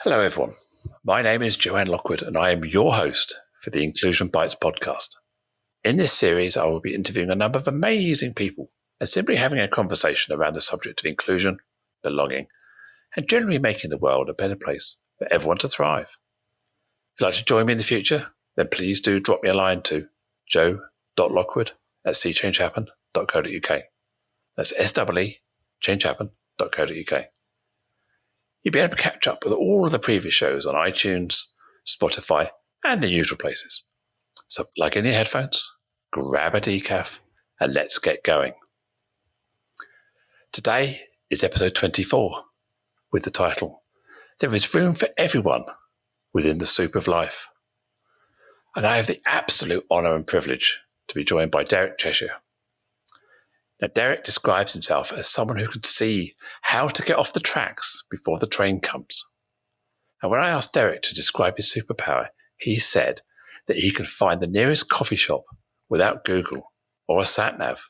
Hello, everyone. My name is Joanne Lockwood, and I am your host for the Inclusion Bites podcast. In this series, I will be interviewing a number of amazing people and simply having a conversation around the subject of inclusion, belonging, and generally making the world a better place for everyone to thrive. If you'd like to join me in the future, then please do drop me a line to joe.lockwood@seechangehappen.co.uk. That's SEE changehappen.co.uk. You'll be able to catch up with all of the previous shows on iTunes, Spotify, and the usual places. So plug in your headphones, grab a decaf, and let's get going. Today is episode 24 with the title, There is Room for Everyone Within the Soup of Life. And I have the absolute honour and privilege to be joined by Derek Cheshire. Now, Derek describes himself as someone who can see how to get off the tracks before the train comes. And when I asked Derek to describe his superpower, he said that he can find the nearest coffee shop without Google or a sat-nav.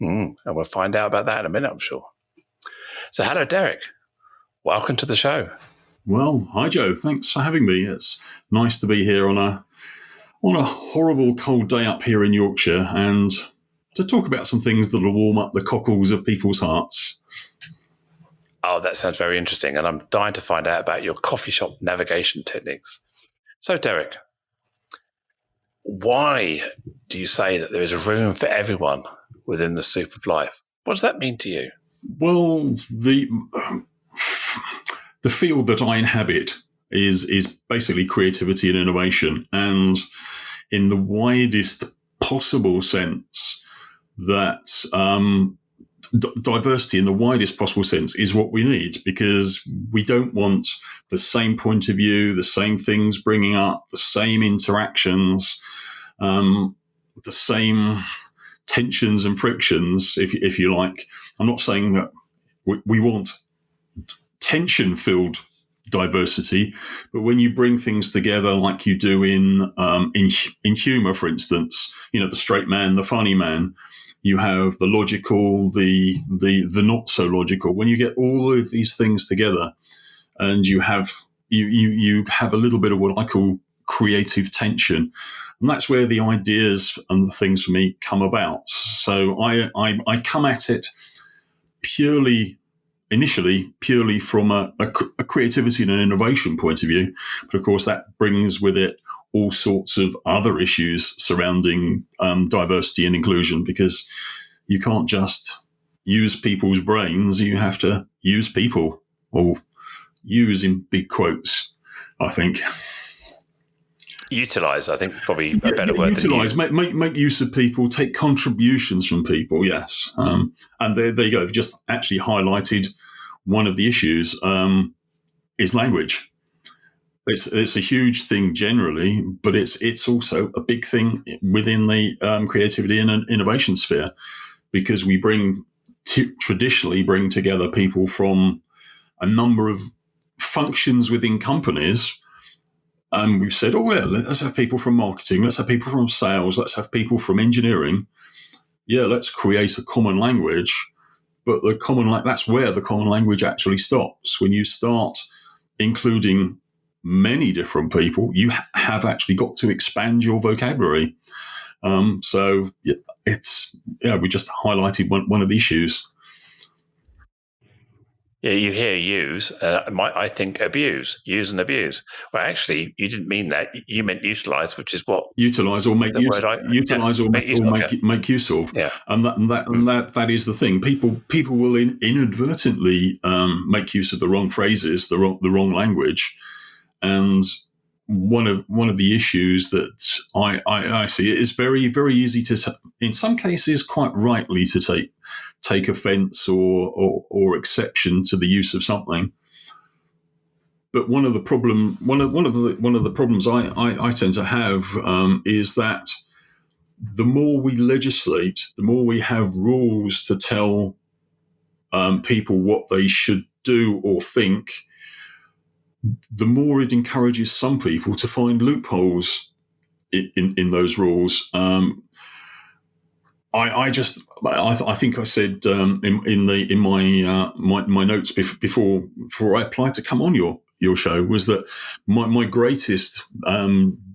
And we'll find out about that in a minute, I'm sure. So hello, Derek. Welcome to the show. Well, hi, Joe. Thanks for having me. It's nice to be here on a horrible cold day up here in Yorkshire and to talk about some things that will warm up the cockles of people's hearts. Oh, that sounds very interesting. And I'm dying to find out about your coffee shop navigation techniques. So, Derek, why do you say that there is room for everyone within the soup of life? What does that mean to you? Well, the field that I inhabit is basically creativity and innovation. And in the widest possible sense, that diversity in the widest possible sense is what we need, because we don't want the same point of view, the same things bringing up, the same interactions, the same tensions and frictions, if you like. I'm not saying that we want tension-filled diversity, but when you bring things together like you do in humour, for instance, the straight man, the funny man, you have the logical, the not so logical. When you get all of these things together, and you have a little bit of what I call creative tension, and that's where the ideas and the things for me come about. So I come at it initially purely from a creativity and an innovation point of view, but of course that brings with it all sorts of other issues surrounding diversity and inclusion, because you can't just use people's brains, you have to use people, or use in big quotes, I think. Utilise, I think, probably a better word. Utilise, make use of people, take contributions from people, yes. And there you go, just actually highlighted one of the issues, is language. It's a huge thing generally, but it's also a big thing within the creativity and innovation sphere, because we traditionally bring together people from a number of functions within companies. And we've said, let's have people from marketing, let's have people from sales, let's have people from engineering. Yeah, let's create a common language. But that's where the common language actually stops. When you start including many different people, you have actually got to expand your vocabulary. We just highlighted one of the issues. Yeah, you hear use, I think abuse, use and abuse. Well, actually, you didn't mean that. You meant utilise, which is what utilise or make use, make use of. Yeah. And that is the thing. People will inadvertently make use of the wrong phrases, the wrong language, and one of the issues that I see, it is very, very easy to, in some cases, quite rightly, to take offence or exception to the use of something. But one of the problems I tend to have is that the more we legislate, the more we have rules to tell people what they should do or think, the more it encourages some people to find loopholes in those rules. I think I said in my notes before I applied to come on your your show was that my greatest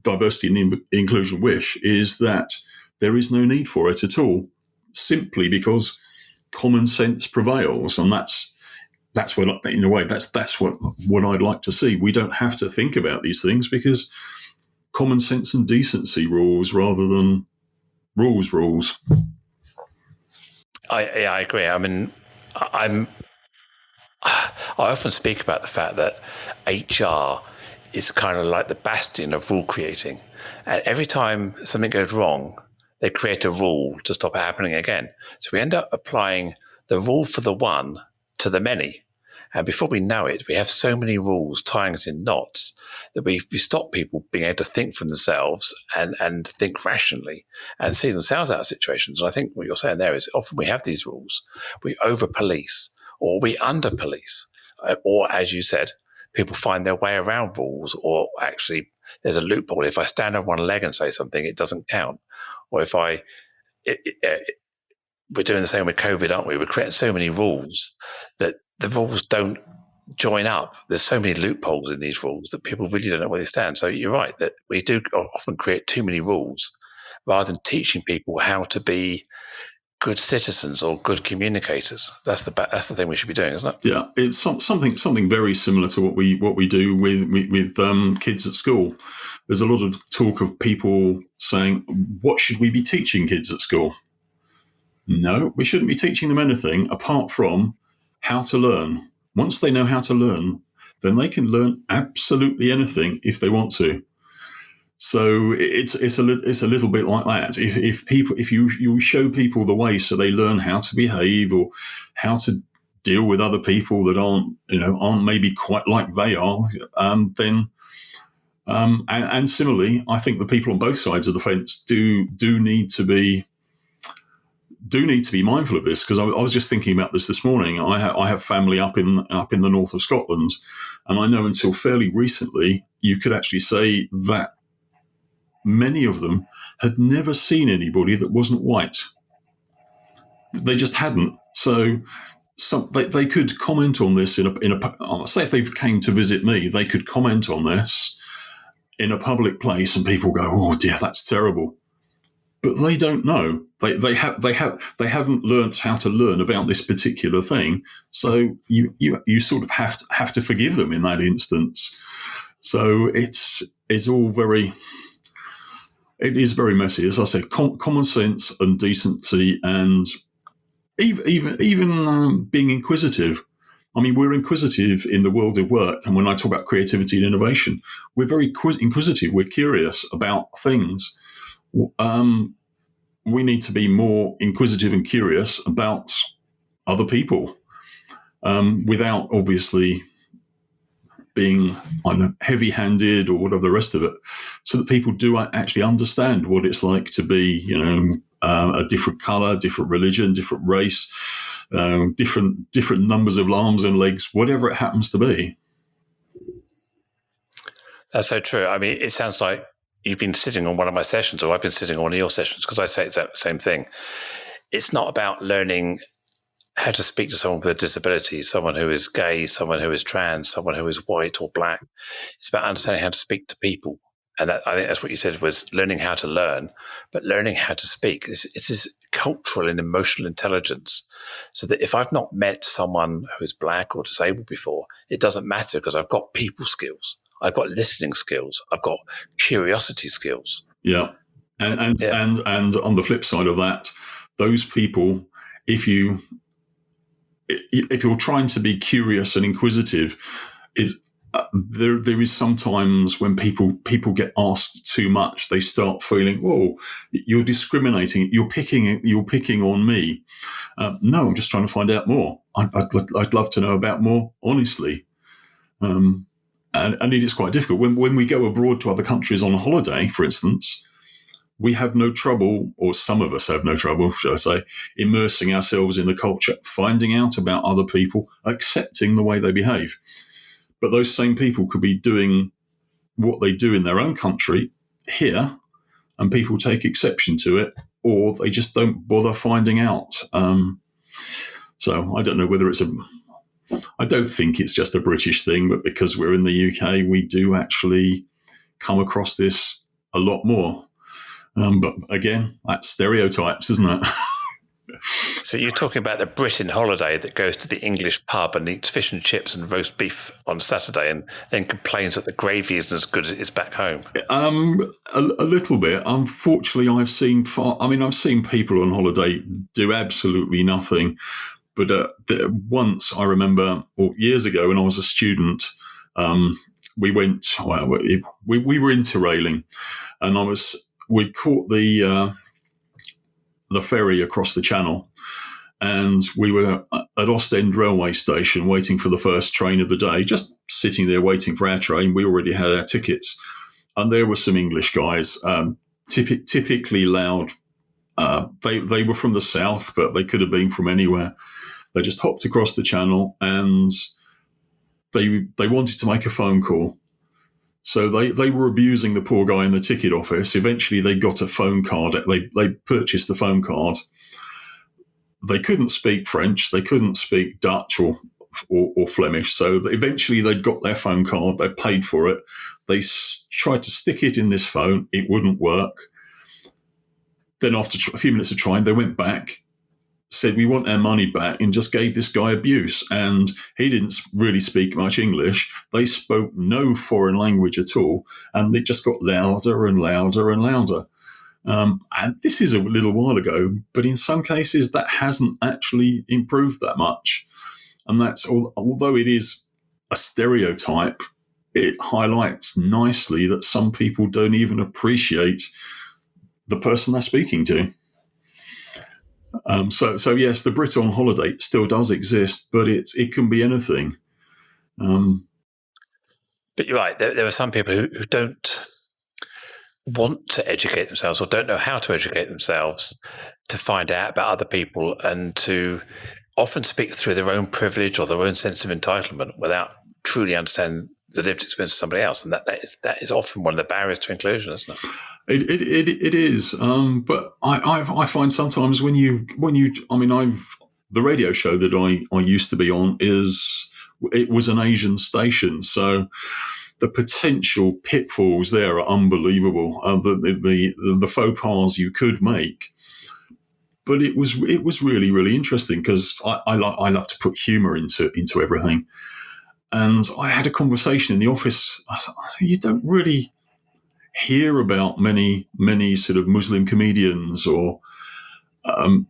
diversity and inclusion wish is that there is no need for it at all, simply because common sense prevails, and that's what, in a way, that's what I'd like to see. We don't have to think about these things because common sense and decency rules rather than rules. I agree. I mean, I often speak about the fact that HR is kind of like the bastion of rule creating. And every time something goes wrong, they create a rule to stop it happening again. So we end up applying the rule for the one to the many. And before we know it, we have so many rules tying us in knots that we stop people being able to think for themselves and think rationally and see themselves out of situations. And I think what you're saying there is often we have these rules, we over-police or we under-police, or as you said, people find their way around rules, or actually there's a loophole. If I stand on one leg and say something, it doesn't count. Or if we're doing the same with COVID, aren't we? We're creating so many rules that the rules don't join up. There's so many loopholes in these rules that people really don't know where they stand. So you're right that we do often create too many rules rather than teaching people how to be good citizens or good communicators. That's the thing we should be doing, isn't it? Yeah, it's something very similar to what we do with kids at school. There's a lot of talk of people saying, "What should we be teaching kids at school?" No, we shouldn't be teaching them anything apart from how to learn. Once they know how to learn, then they can learn absolutely anything if they want to. So it's a little bit like that. If you show people the way so they learn how to behave or how to deal with other people that aren't maybe quite like they are, then and similarly, I think the people on both sides of the fence do need to be mindful of this, because I was just thinking about this morning. I have family up in the north of Scotland, and I know until fairly recently you could actually say that many of them had never seen anybody that wasn't white. They just hadn't. So they could comment on this in a say if they came to visit me, they could comment on this in a public place, and people go, "Oh dear, that's terrible." But they don't know. They haven't learnt how to learn about this particular thing. So you sort of have to forgive them in that instance. So it's all very. It is very messy, as I said. Common sense and decency, and even being inquisitive. I mean, we're inquisitive in the world of work, and when I talk about creativity and innovation, we're very inquisitive. We're curious about things. We need to be more inquisitive and curious about other people, without obviously being heavy-handed or whatever the rest of it, so that people do actually understand what it's like to be, a different color, different religion, different race, different numbers of arms and legs, whatever it happens to be. That's so true. I mean, it sounds like you've been sitting on one of my sessions, or I've been sitting on one of your sessions, because I say exactly the same thing. It's not about learning how to speak to someone with a disability, someone who is gay, someone who is trans, someone who is white or black. It's about understanding how to speak to people. And I think that's what you said, was learning how to learn, but learning how to speak. It's this cultural and emotional intelligence. So that if I've not met someone who is black or disabled before, it doesn't matter, because I've got people skills. I've got listening skills. I've got curiosity skills. Yeah. And on the flip side of that, those people, if you're trying to be curious and inquisitive, there is sometimes when people get asked too much, they start feeling, "Whoa, you're discriminating. You're picking on me." No, I'm just trying to find out more. I'd love to know about more, honestly. And it is quite difficult when we go abroad to other countries on a holiday, for instance. We have no trouble, or some of us have no trouble, shall I say, immersing ourselves in the culture, finding out about other people, accepting the way they behave. But those same people could be doing what they do in their own country here, and people take exception to it, or they just don't bother finding out. So I don't know whether it's I don't think it's just a British thing, but because we're in the UK, we do actually come across this a lot more. But again, that's stereotypes, isn't it? So you're talking about the Brit in holiday that goes to the English pub and eats fish and chips and roast beef on Saturday and then complains that the gravy isn't as good as it is back home. A little bit. Unfortunately, I've seen people on holiday do absolutely nothing. But once I remember, years ago when I was a student, we went. Well, we were interrailing, and we caught the ferry across the channel, and we were at Ostend railway station waiting for the first train of the day, just sitting there waiting for our train. We already had our tickets, and there were some English guys, typically loud. They were from the south, but they could have been from anywhere. They just hopped across the channel and they wanted to make a phone call. So they were abusing the poor guy in the ticket office. Eventually, they got a phone card. They purchased the phone card. They couldn't speak French. They couldn't speak Dutch or Flemish. So eventually, they'd got their phone card. They paid for it. They tried to stick it in this phone. It wouldn't work. Then after a few minutes of trying, they went back, said, we want our money back, and just gave this guy abuse. And he didn't really speak much English. They spoke no foreign language at all. And it just got louder and louder and louder. And this is a little while ago, but in some cases that hasn't actually improved that much. And that's, although it is a stereotype, it highlights nicely that some people don't even appreciate the person they're speaking to. So yes, the Brit on holiday still does exist, but it can be anything. But you're right. There are some people who don't want to educate themselves or don't know how to educate themselves to find out about other people and to often speak through their own privilege or their own sense of entitlement without truly understanding the lived experience of somebody else. And that is often one of the barriers to inclusion, isn't it? It is, but I find sometimes when you the radio show that I used to be on it was an Asian station, so the potential pitfalls there are unbelievable. The faux pas you could make, but it was really, really interesting because I love to put humour into everything, and I had a conversation in the office. I said, you don't really hear about many sort of Muslim comedians or don't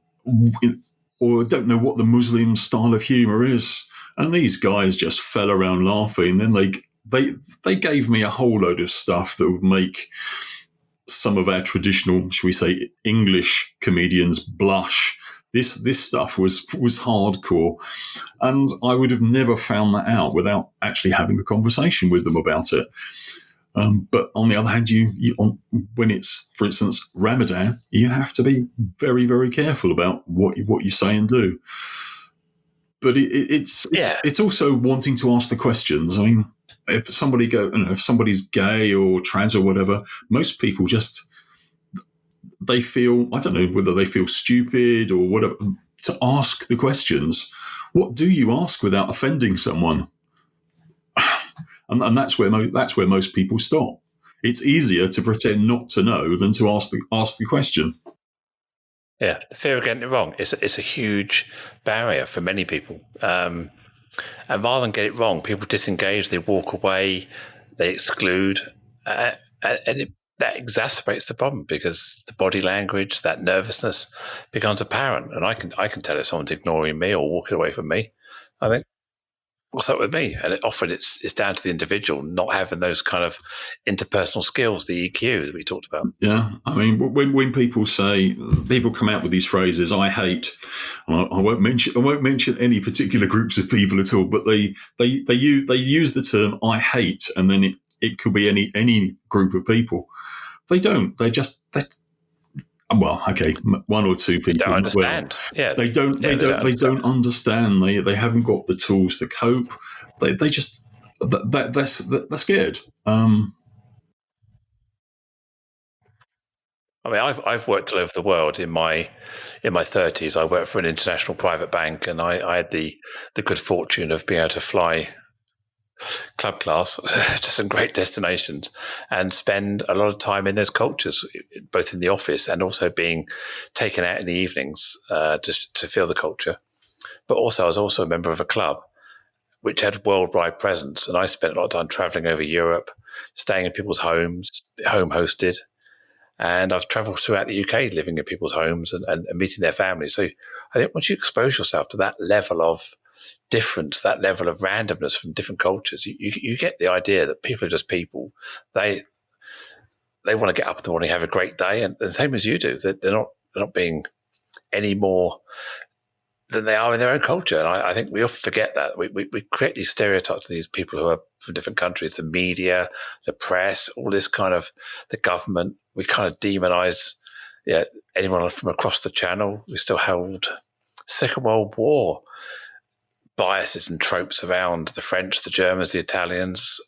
know what the Muslim style of humour is. And these guys just fell around laughing. Then they gave me a whole load of stuff that would make some of our traditional, shall we say, English comedians blush. This stuff was hardcore, and I would have never found that out without actually having a conversation with them about it. But on the other hand, when it's, for instance, Ramadan, you have to be very, very careful about what you say and do. But it's also wanting to ask the questions. I mean, if somebody's gay or trans or whatever, most people they feel, I don't know whether they feel stupid or whatever, to ask the questions. What do you ask without offending someone? And that's where most people stop. It's easier to pretend not to know than to ask the question. Yeah, the fear of getting it wrong is a huge barrier for many people. And rather than get it wrong, people disengage, they walk away, they exclude, and that exacerbates the problem because the body language, that nervousness becomes apparent. And I can tell if someone's ignoring me or walking away from me. I think, what's up with me? And often it's down to the individual not having those kind of interpersonal skills, the EQ that we talked about. Yeah, I mean, when people come out with these phrases, I hate. I won't mention any particular groups of people at all, but they use the term I hate, and then it could be any group of people. They don't. Well, okay, one or two people They don't understand. Well, they don't understand. They haven't got the tools to cope. They just they're scared. I mean, I've worked all over the world. In my 30s, I worked for an international private bank, and I had the good fortune of being able to fly club class to some great destinations and spend a lot of time in those cultures, both in the office and also being taken out in the evenings to feel the culture. But also, I was also a member of a club which had worldwide presence, and I spent a lot of time traveling over Europe, staying in people's homes, home hosted. And I've travelled throughout the UK, living in people's homes and meeting their families. So I think once you expose yourself to that level of difference, that level of randomness from different cultures, you get the idea that people are just people. They want to get up in the morning, have a great day, and the same as you do. They're not being any more than they are in their own culture. And I think we often forget that. We create these stereotypes of these people who are from different countries, the media, the press, all this kind of, the government. We kind of demonize anyone from across the channel. We still hold Second World War biases and tropes around the French, the Germans, the Italians,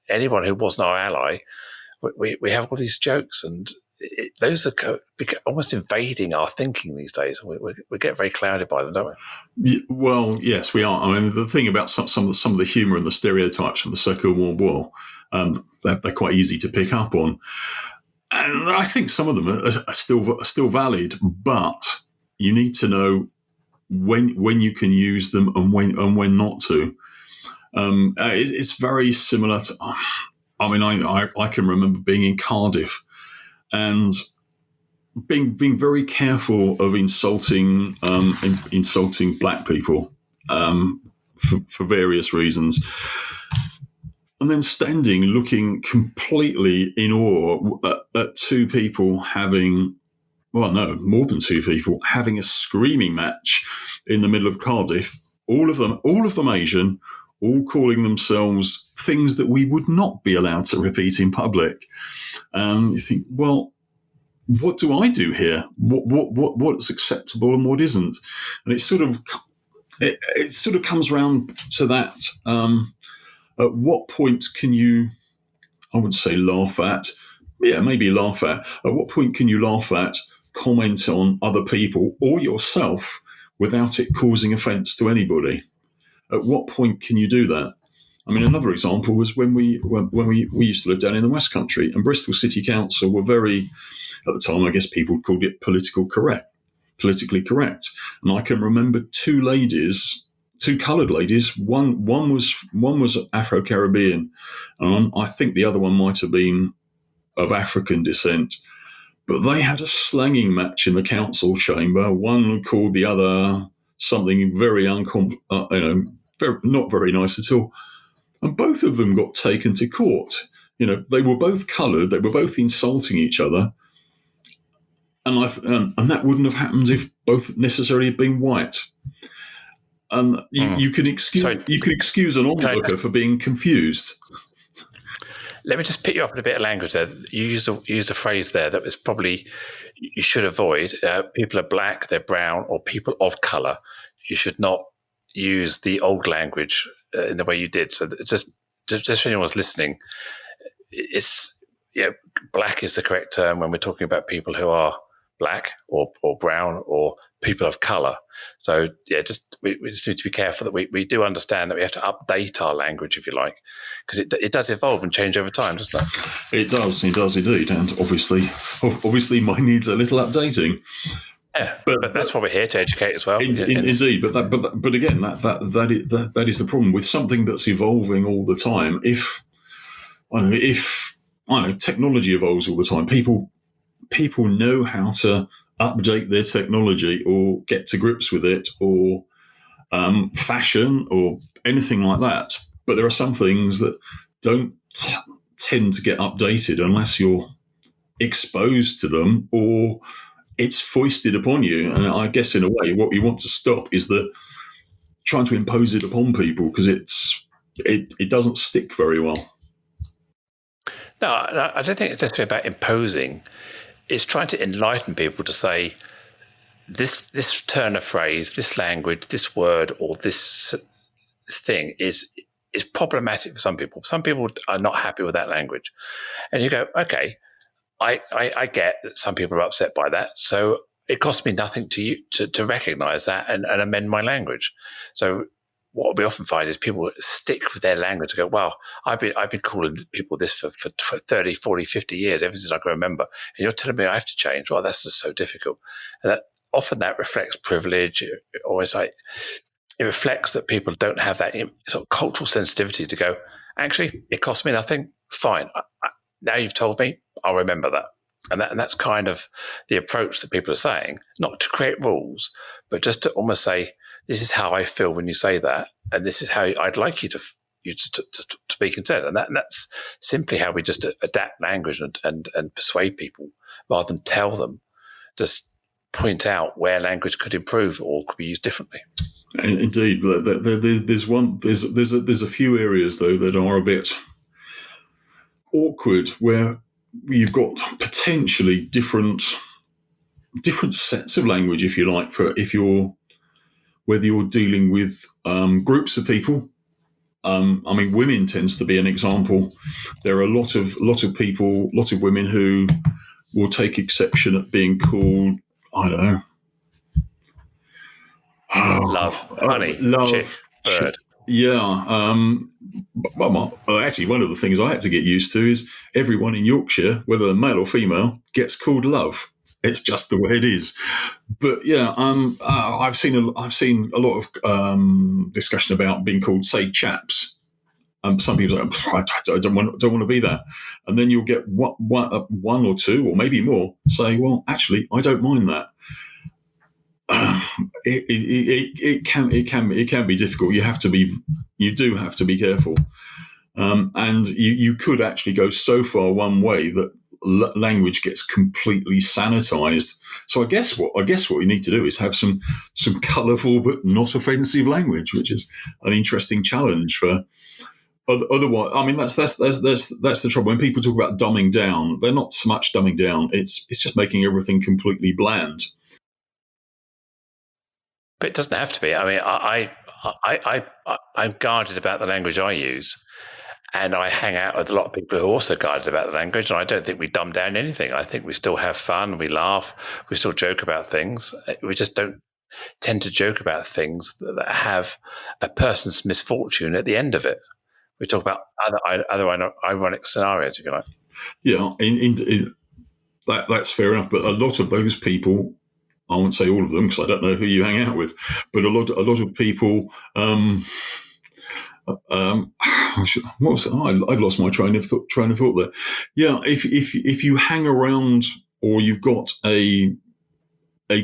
anyone who wasn't our ally. We have all these jokes, and those are almost invading our thinking these days. We get very clouded by them, don't we? Well, yes, we are. I mean, the thing about some of the humour and the stereotypes from the Second World War, they're quite easy to pick up on, and I think some of them are still valid. But you need to know when you can use them and when not to. It's very similar to. I mean, I can remember being in Cardiff and being very careful of insulting black people for various reasons, and then standing looking completely in awe at two people having. Well, no, more than two people having a screaming match in the middle of Cardiff. All of them Asian, all calling themselves things that we would not be allowed to repeat in public. You think, well, what do I do here? What's acceptable and what isn't? And it sort of comes round to that. At what point can you? I would say laugh at. Yeah, maybe laugh at. At what point can you laugh at? Comment on other people or yourself without it causing offence to anybody? At what point can you do that? I mean, another example was when we used to live down in the West Country, and Bristol City Council were very, at the time, I guess people called it politically correct. And I can remember two coloured ladies. One was Afro-Caribbean, and I think the other one might have been of African descent. But they had a slanging match in the council chamber. One called the other something very not very nice at all, and both of them got taken to court. They were both coloured. They were both insulting each other, and that wouldn't have happened if both necessarily had been white. And you could excuse an onlooker for being confused. Let me just pick you up in a bit of language there. You used a phrase there that was probably you should avoid. People are black, they're brown, or people of colour. You should not use the old language in the way you did. So just for anyone who's listening, black is the correct term when we're talking about people who are black or brown or people of colour. So we just need to be careful that we do understand that we have to update our language, if you like, because it does evolve and change over time, doesn't it? It does indeed, and obviously mine needs a little updating. Yeah, but that's why we're here, to educate as well. Indeed, but again, that is the problem with something that's evolving all the time. If technology evolves all the time, people know how to update their technology or get to grips with it, or fashion or anything like that. But there are some things that don't tend to get updated unless you're exposed to them or it's foisted upon you. And I guess in a way, what we want to stop is trying to impose it upon people, because it doesn't stick very well. No, I don't think it's necessarily about imposing. It's trying to enlighten people to say, this turn of phrase, this language, this word, or this thing is problematic for some people. Some people are not happy with that language. And you go, okay, I get that some people are upset by that. So it costs me nothing to recognize that and amend my language. So what we often find is people stick with their language and go, well, I've been calling people this for 30, 40, 50 years, ever since I can remember. And you're telling me I have to change. Well, that's just so difficult. And often that reflects privilege, or it's like, it reflects that people don't have that sort of cultural sensitivity to go, actually, it costs me nothing. Fine. Now you've told me, I'll remember that. And that's kind of the approach that people are saying, not to create rules, but just to almost say, this is how I feel when you say that, and this is how I'd like you to speak instead. And that's simply how we just adapt language and persuade people rather than tell them. Just point out where language could improve or could be used differently. Indeed, there's a few areas though that are a bit awkward where you've got potentially different sets of language, if you like, for whether you're dealing with groups of people. I mean, women tends to be an example. There are a lot of women who will take exception at being called, I don't know, love, honey, chick, bird. Yeah. Actually, one of the things I had to get used to is everyone in Yorkshire, whether male or female, gets called love. It's just the way it is. But yeah, I've seen a lot of discussion about being called, say, chaps. Some people say, I don't want to be that, and then you'll get one or two, or maybe more, say, well, actually, I don't mind that. It can be difficult. You do have to be careful, and you could actually go so far one way that language gets completely sanitized. So I guess what you need to do is have some colourful but not offensive language, which is an interesting challenge for. Otherwise, I mean, that's the trouble. When people talk about dumbing down, they're not so much dumbing down. It's just making everything completely bland. But it doesn't have to be. I mean, I'm guarded about the language I use, and I hang out with a lot of people who are also guarded about the language, and I don't think we dumb down anything. I think we still have fun, we laugh, we still joke about things. We just don't tend to joke about things that have a person's misfortune at the end of it. We talk about other ironic scenarios, if you like. Yeah, that's fair enough. But a lot of those people, I won't say all of them because I don't know who you hang out with, but a lot of people. What was it? I lost my train of thought there. Yeah, if you hang around, or you've got a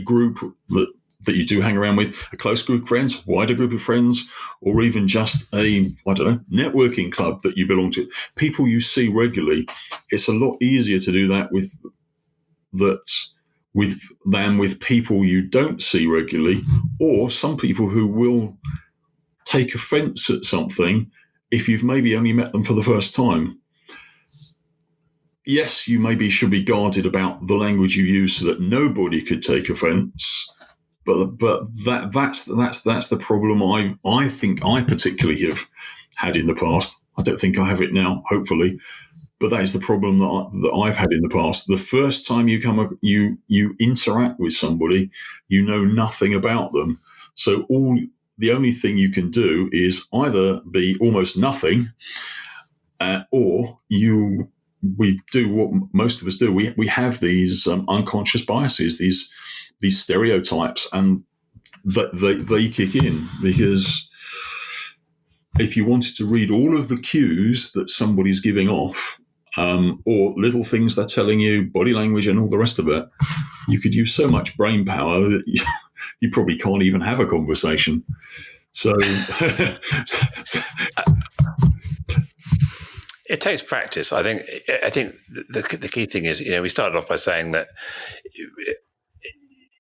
group that you do hang around with, a close group of friends, wider group of friends, or even just a, I don't know, networking club that you belong to, people you see regularly, it's a lot easier to do that than with people you don't see regularly, or some people who will take offence at something if you've maybe only met them for the first time. Yes, you maybe should be guarded about the language you use so that nobody could take offence. But that's the problem I think I particularly have had in the past. I don't think I have it now, hopefully, but that is the problem that I've had in the past. The first time you interact with somebody, you know nothing about them, so the only thing you can do is either be almost nothing, or we do what most of us do. We have these unconscious biases, these stereotypes, and they kick in, because if you wanted to read all of the cues that somebody's giving off, or little things they're telling you, body language and all the rest of it, you could use so much brain power that you probably can't even have a conversation. So it takes practice. I think the key thing is, we started off by saying that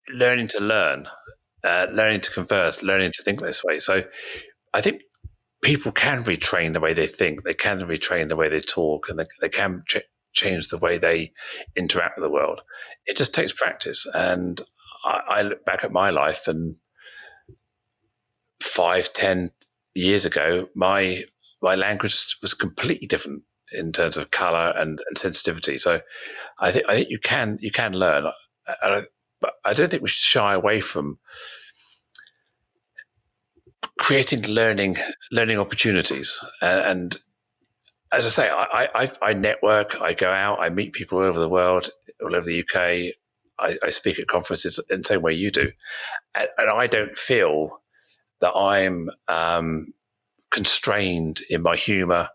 learning to learn, learning to converse, learning to think this way. So I think people can retrain the way they think, they can retrain the way they talk, and they can change the way they interact with the world. It just takes practice. And I look back at my life, and 5-10 years ago, my language was completely different. in terms of color and sensitivity. So I think you can learn, but I don't think we should shy away from creating learning opportunities. And as I say, I network, I go out, I meet people all over the world, all over the UK. I speak at conferences in the same way you do, and I don't feel that I'm constrained in my humour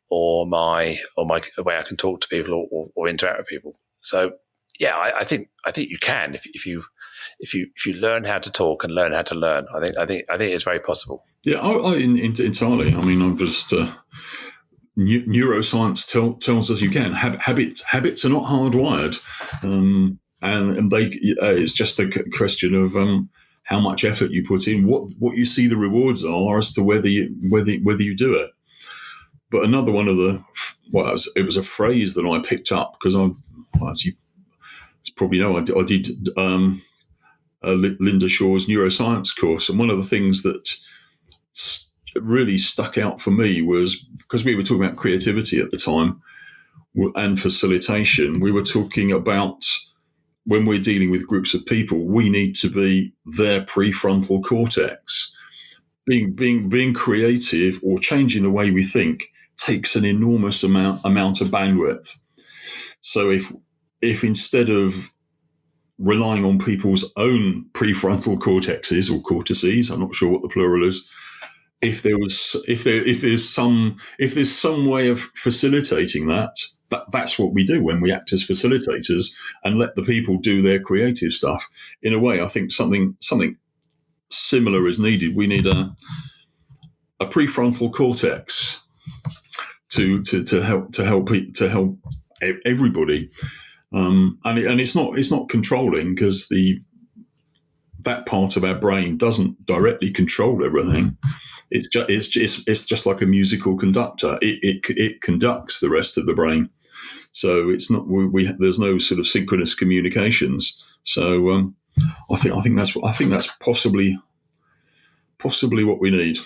or my way I can talk to people or interact with people. So yeah, I think you can if you learn how to talk and learn how to learn. I think it's very possible. Yeah, entirely. I mean, I'm just neuroscience tells us you can. Habits are not hardwired, and they it's just a question of how much effort you put in, what you see the rewards are as to whether you do it. But another one of the it was a phrase that I picked up because as you probably know, I did Linda Shaw's neuroscience course, and one of the things that really stuck out for me was because we were talking about creativity at the time and facilitation. We were talking about when we're dealing with groups of people, we need to be their prefrontal cortex. Being creative or changing the way we think takes an enormous amount of bandwidth. So if instead of relying on people's own prefrontal cortexes or cortices, I'm not sure what the plural is, if there's some way of facilitating that's what we do when we act as facilitators and let the people do their creative stuff. In a way, I think something similar is needed. We need a prefrontal cortex to help everybody, and it's not controlling because that part of our brain doesn't directly control everything. It's just like a musical conductor. It conducts the rest of the brain. So it's not there's no sort of synchronous communications. So I think that's possibly what we need.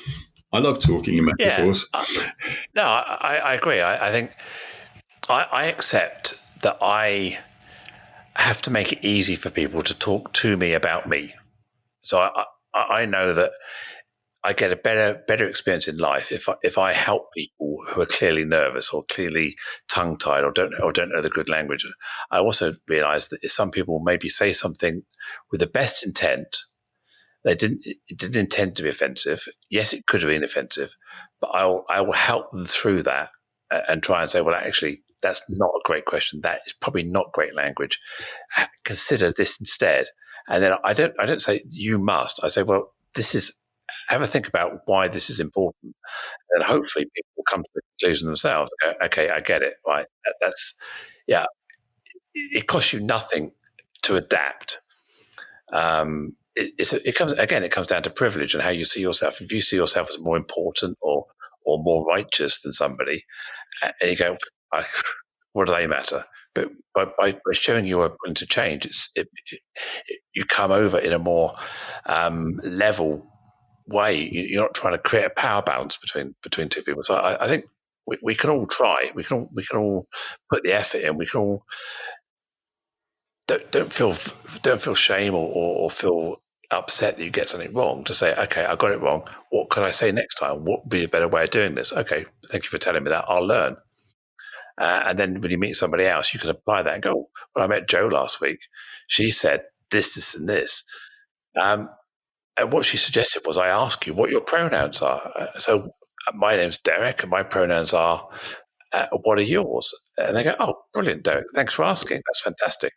I love talking in metaphors. Yeah. No, I agree. I think I accept that I have to make it easy for people to talk to me about me. So I know that I get a better experience in life if I help people who are clearly nervous or clearly tongue tied or don't know the good language. I also realise that if some people maybe say something with the best intent, it didn't intend to be offensive. Yes, it could have been offensive, but I will help them through that and try and say, well, actually, that's not a great question. That is probably not great language. Consider this instead. And then I don't say you must. I say, well, this is. Have a think about why this is important, and hopefully people will come to the conclusion themselves. Go, okay, I get it. Right, that's yeah. It costs you nothing to adapt. It comes down to privilege and how you see yourself. If you see yourself as more important or more righteous than somebody, and you go, what do they matter? But by showing you are willing to change, you come over in a more level way. You're not trying to create a power balance between two people. So I think we can all try. We can all put the effort in. We can all don't feel shame or feel upset that you get something wrong. To say, okay, I got it wrong. What can I say next time? What would be a better way of doing this? Okay, thank you for telling me that. I'll learn. And then when you meet somebody else, you can apply that and go, well, I met Jo last week. She said this, and this. And what she suggested was I ask you what your pronouns are. So my name's Derek and my pronouns are, what are yours? And they go, oh, brilliant, Derek. Thanks for asking. That's fantastic.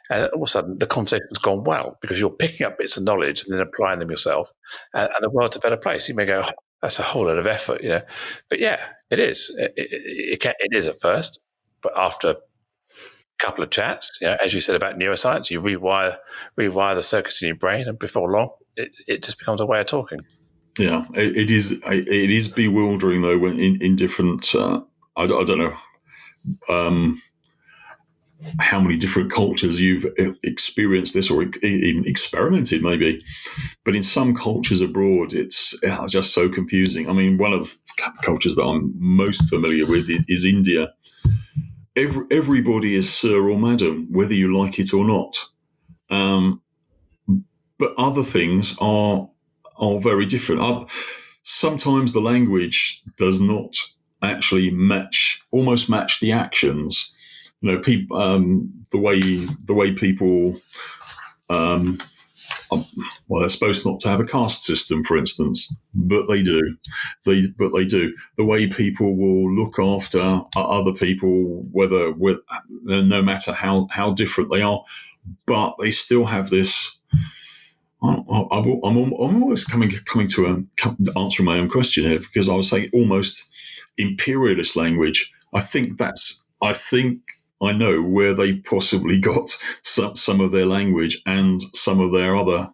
And all of a sudden, the conversation's gone well because you're picking up bits of knowledge and then applying them yourself, and the world's a better place. You may go, oh, that's a whole lot of effort, But yeah, it is. It is at first, but after a couple of chats, as you said about neuroscience, you rewire the circuits in your brain, and before long, it just becomes a way of talking. Yeah, it is. It is bewildering though when in different. I don't know. how many different cultures you've experienced this or even experimented, maybe. But in some cultures abroad, it's just so confusing. I mean, one of the cultures that I'm most familiar with is India. Everybody is sir or madam, whether you like it or not. Um, but other things are very different. Sometimes the language does not actually almost match the actions. People, the way people, um, well, they're supposed not to have a caste system, for instance, but they do. They do. The way people will look after other people, no matter how different they are, but they still have this. I'm almost coming to answering my own question here, because I was saying almost imperialist language. I think I know where they've possibly got some of their language and some of their other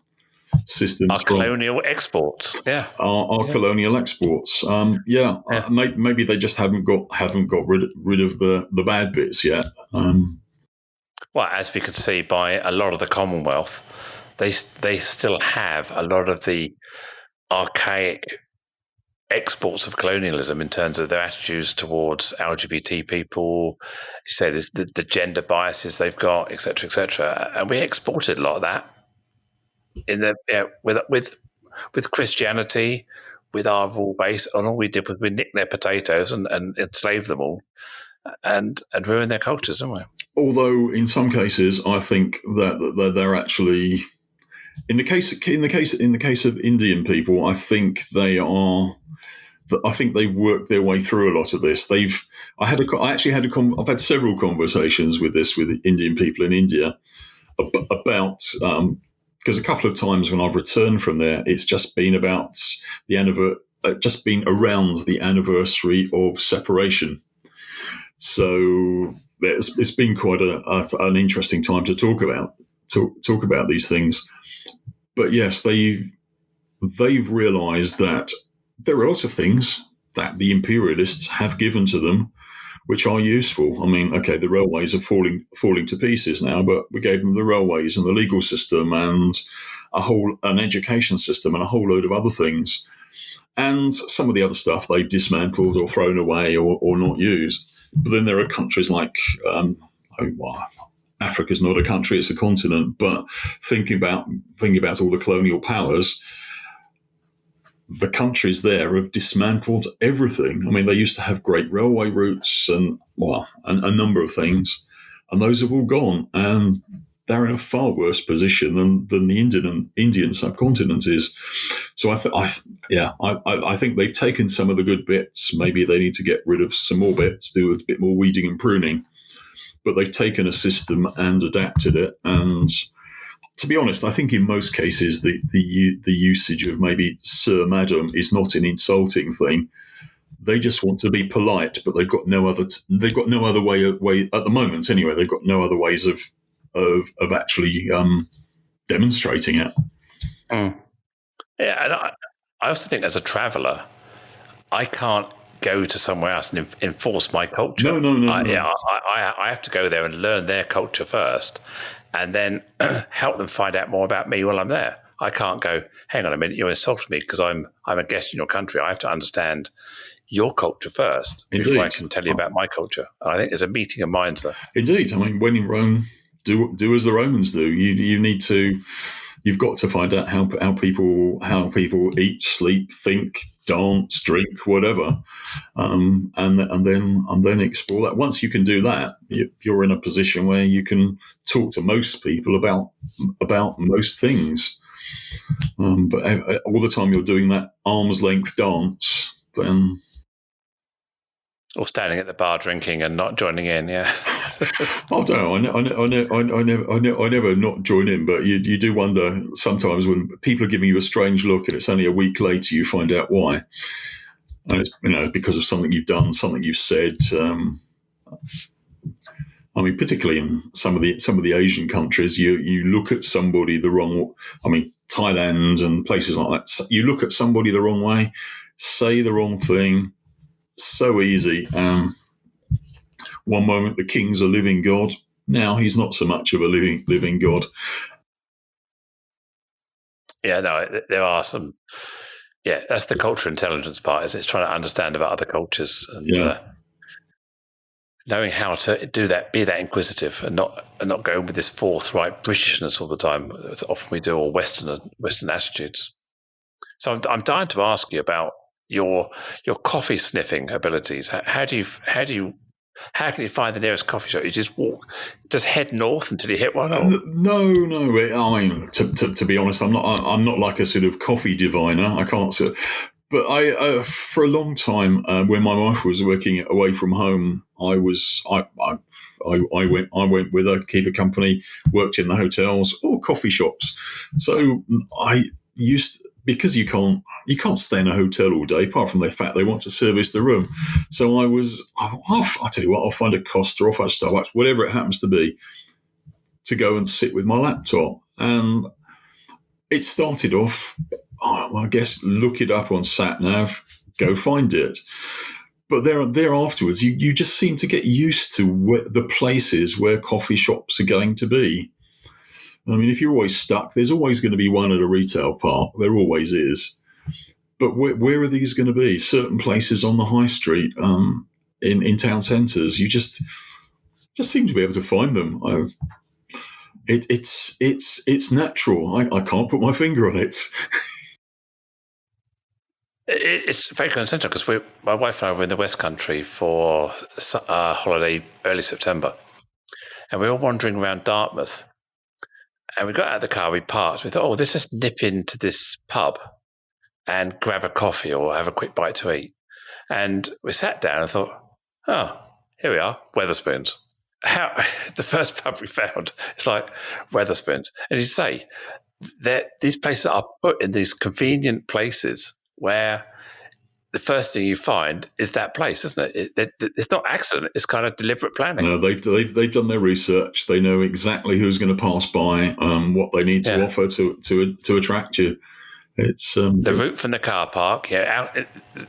systems Our colonial exports, our colonial exports. Maybe they just haven't got rid of the bad bits yet. Well, as we could see by a lot of the Commonwealth, they still have a lot of the archaic exports of colonialism in terms of their attitudes towards LGBT people. You say this, the gender biases they've got, etc., and we exported a lot of that in with Christianity, with our rule base, and all we did was we nicked their potatoes and enslaved them all, and ruined their cultures, didn't we? Although in some cases, I think that they're actually, in the case of Indian people, I think they've worked their way through a lot of this. I've had several conversations with Indian people in India about, because a couple of times when I've returned from there, it's just been about just been around the anniversary of separation. So it's been quite an interesting time to talk about these things. But yes, they've realised that there are lots of things that the imperialists have given to them which are useful. I mean, okay, the railways are falling to pieces now, but we gave them the railways and the legal system and an education system and a whole load of other things. And some of the other stuff they've dismantled or thrown away or not used. But then there are countries like, Africa's not a country, it's a continent, but thinking about all the colonial powers, the countries there have dismantled everything. I mean, they used to have great railway routes and a number of things, and those have all gone, and they're in a far worse position than the Indian subcontinent is. So I think they've taken some of the good bits. Maybe they need to get rid of some more bits, do a bit more weeding and pruning. But they've taken a system and adapted it. And to be honest, I think in most cases the usage of maybe sir, madam is not an insulting thing. They just want to be polite, but they've got no other way at the moment. Anyway, they've got no other ways of actually demonstrating it. Mm. Yeah, and I also think as a traveller, I can't go to somewhere else and enforce my culture. No. I have to go there and learn their culture first, and then help them find out more about me while I'm there. I can't go, hang on a minute, you're insulting me because I'm a guest in your country. I have to understand your culture first before I can tell you about my culture. And I think there's a meeting of minds there. Indeed. I mean, when in Rome, do as the Romans do. You've got to find out how people eat, sleep, think, dance, drink, whatever, and then explore that. Once you can do that, you're in a position where you can talk to most people about most things. But all the time you're doing that arm's length dance, then. Or standing at the bar drinking and not joining in, yeah. I don't know. I never not join in, but you do wonder sometimes when people are giving you a strange look, and it's only a week later you find out why. And it's because of something you've done, something you've said. I mean, particularly in some of the Asian countries, you look at somebody the wrong. I mean, Thailand and places like that. You look at somebody the wrong way, say the wrong thing. So easy. One moment the king's a living god, Now he's not so much of a living God. Yeah, no, there are some. Yeah, that's the cultural intelligence part. Is it's trying to understand about other cultures and knowing how to do that, be that inquisitive, and not going with this forthright Britishness all the time. It's often we do, or Western attitudes. So I'm dying to ask you about your coffee sniffing abilities. How can you find the nearest coffee shop? You just head north until you hit one. No. I mean, to be honest, I'm not like a sort of coffee diviner. I can't. But I, for a long time, when my wife was working away from home, I went with her, keep a company, worked in the hotels or coffee shops. So I used, because you can't stay in a hotel all day, apart from the fact they want to service the room. So I'll tell you what, I'll find a Costa, I'll find Starbucks, whatever it happens to be, to go and sit with my laptop. And it started off, I guess, look it up on SatNav, go find it. But there afterwards, you just seem to get used to the places where coffee shops are going to be. I mean, if you're always stuck, there's always going to be one at a retail park. There always is. But where are these going to be? Certain places on the high street, in town centres, you just seem to be able to find them. It's natural. I can't put my finger on it. It's very coincidental because my wife and I were in the West Country for a holiday early September, and we were wandering around Dartmouth. And we got out of the car, we parked. We thought, let's just nip into this pub and grab a coffee or have a quick bite to eat. And we sat down and thought, here we are, Wetherspoons. The first pub we found, it's like Wetherspoons. And you say that these places are put in these convenient places where the first thing you find is that place, isn't it? It's not accident. It's kind of deliberate planning. No, they've done their research. They know exactly who's going to pass by, what they need to offer to attract you. It's the route from the car park, out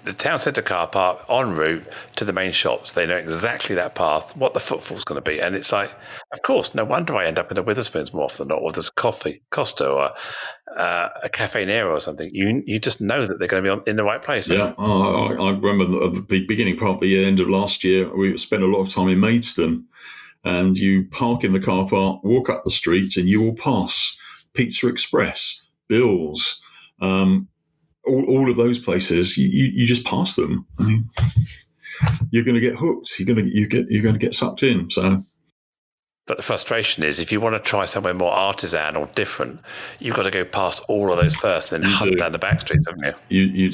the town centre car park, en route to the main shops. They know exactly that path, what the footfall's going to be, and it's like, of course, no wonder I end up in a Witherspoons more often than not, or there's a Costa or a Cafe Nero or something. You just know that they're going to be in the right place. Yeah, I remember the beginning part of the end of last year. We spent a lot of time in Maidstone, and you park in the car park, walk up the street, and you will pass Pizza Express, Bill's. All of those places, you just pass them. I mean, you're going to get hooked. You're going to get sucked in. So, but the frustration is, if you want to try somewhere more artisan or different, you've got to go past all of those first, and then hunt down the back streets, haven't you? You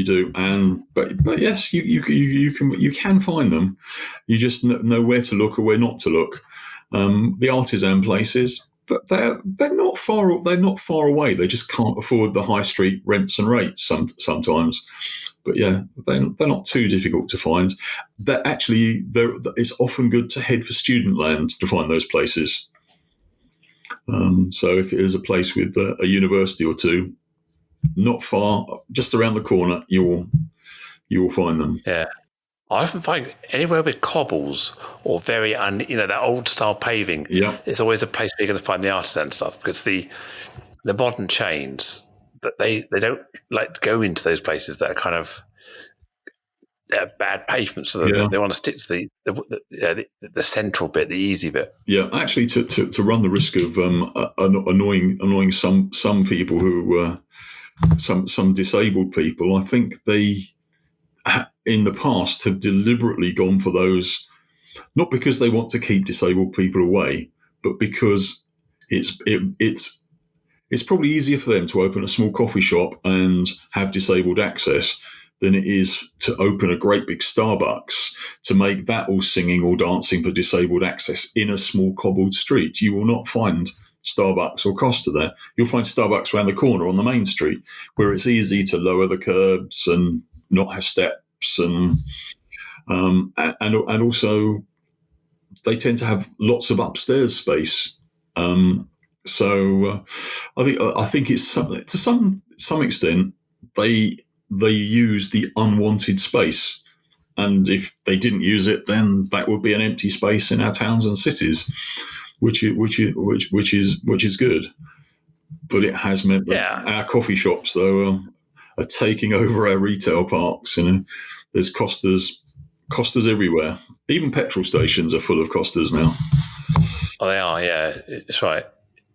do. And but yes, you can find them. You just know where to look or where not to look. The artisan places, but they're not far. They're not far away. They just can't afford the high street rents and rates sometimes. But yeah, they're not too difficult to find. It's often good to head for student land to find those places. So if it is a place with a university or two, not far, just around the corner, you will find them. Yeah. I often find anywhere with cobbles or very, that old style paving, it's always a place where you're going to find the artisan stuff, because the modern chains, that they don't like to go into those places that are kind of bad pavements, so they want to stick to the central bit, the easy bit. Yeah, actually, to run the risk of annoying some people who some disabled people, I think they, in the past, have deliberately gone for those, not because they want to keep disabled people away, but because it's probably easier for them to open a small coffee shop and have disabled access than it is to open a great big Starbucks to make that all singing or dancing for disabled access in a small cobbled street. You will not find Starbucks or Costa there. You'll find Starbucks around the corner on the main street, where it's easy to lower the curbs and not have steps, and also they tend to have lots of upstairs space. So I think it's to some extent they use the unwanted space and if they didn't use it, then that would be an empty space in our towns and cities, which is good. But it has meant that our coffee shops, though, are taking over our retail parks. There's Costas everywhere. Even petrol stations are full of Costas now. Oh, they are. Yeah, it's right.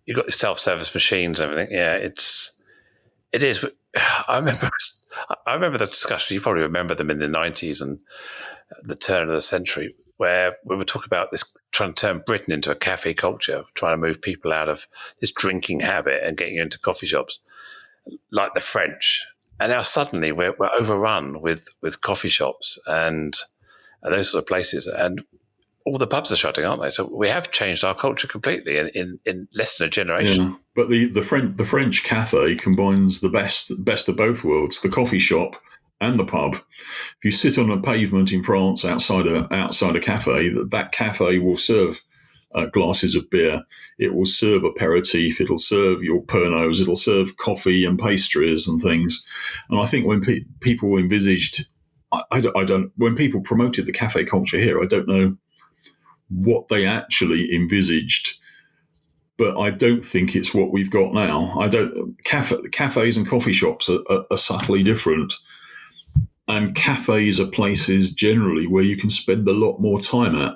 You've got your self-service machines and everything. Yeah, it is. But I remember the discussion. You probably remember them in the 90s and the turn of the century, where we were talking about this, trying to turn Britain into a cafe culture, trying to move people out of this drinking habit and getting you into coffee shops like the French. And now suddenly we're overrun with coffee shops and those sort of places, and all the pubs are shutting, aren't they? So we have changed our culture completely in less than a generation. Yeah, but the French cafe combines the best of both worlds: the coffee shop and the pub. If you sit on a pavement in France outside a cafe, that cafe will serve glasses of beer. It will serve aperitif. It'll serve your pernos. It'll serve coffee and pastries and things. And I think when people envisaged, I don't. When people promoted the cafe culture here, I don't know what they actually envisaged, but I don't think it's what we've got now. Cafes and coffee shops are subtly different, and cafes are places generally where you can spend a lot more time at.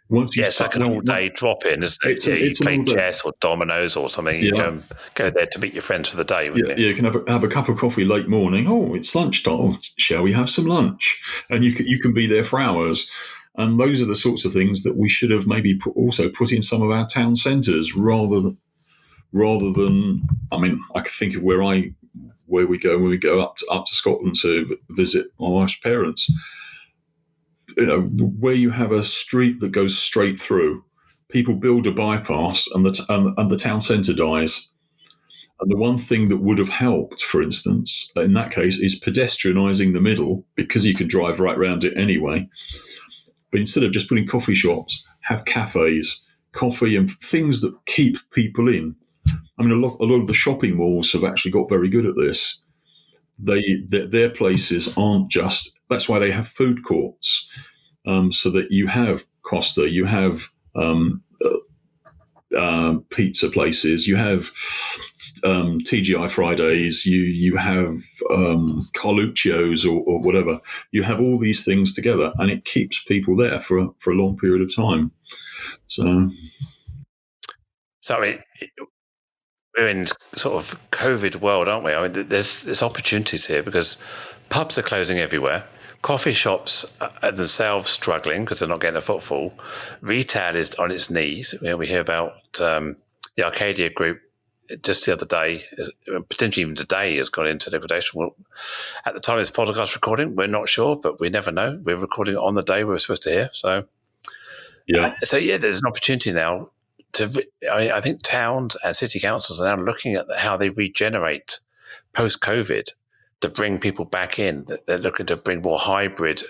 It's like an all-day drop-in, isn't it? You play chess or dominoes or something. You can go there to meet your friends for the day, wouldn't you? You can have a cup of coffee late morning. Oh, it's lunchtime. Oh, shall we have some lunch? And you can be there for hours. And those are the sorts of things that we should have maybe also put in some of our town centres rather than. I mean, I can think of where we go when we go up to Scotland to visit my wife's parents. Where you have a street that goes straight through, people build a bypass, and the town centre dies. And the one thing that would have helped, for instance, in that case, is pedestrianising the middle, because you can drive right round it anyway. But instead of just putting coffee shops, have cafes, coffee and things that keep people in. I mean, a lot of the shopping malls have actually got very good at this. Their places aren't just. That's why they have food courts, so that you have Costa, you have pizza places, you have TGI Fridays, you have Carluccio's or whatever. You have all these things together, and it keeps people there for a long period of time. So I mean, we're in sort of COVID world, aren't we? I mean, there's opportunities here because pubs are closing everywhere. Coffee shops are themselves struggling because they're not getting a footfall. Retail is on its knees. We hear about the Arcadia Group just the other day, potentially even today, has gone into liquidation. Well, at the time of this podcast recording, we're not sure, but we never know. We're recording on the day we were supposed to hear. So, there's an opportunity now. I think towns and city councils are now looking at how they regenerate post-COVID to bring people back in. They're looking to bring more hybrid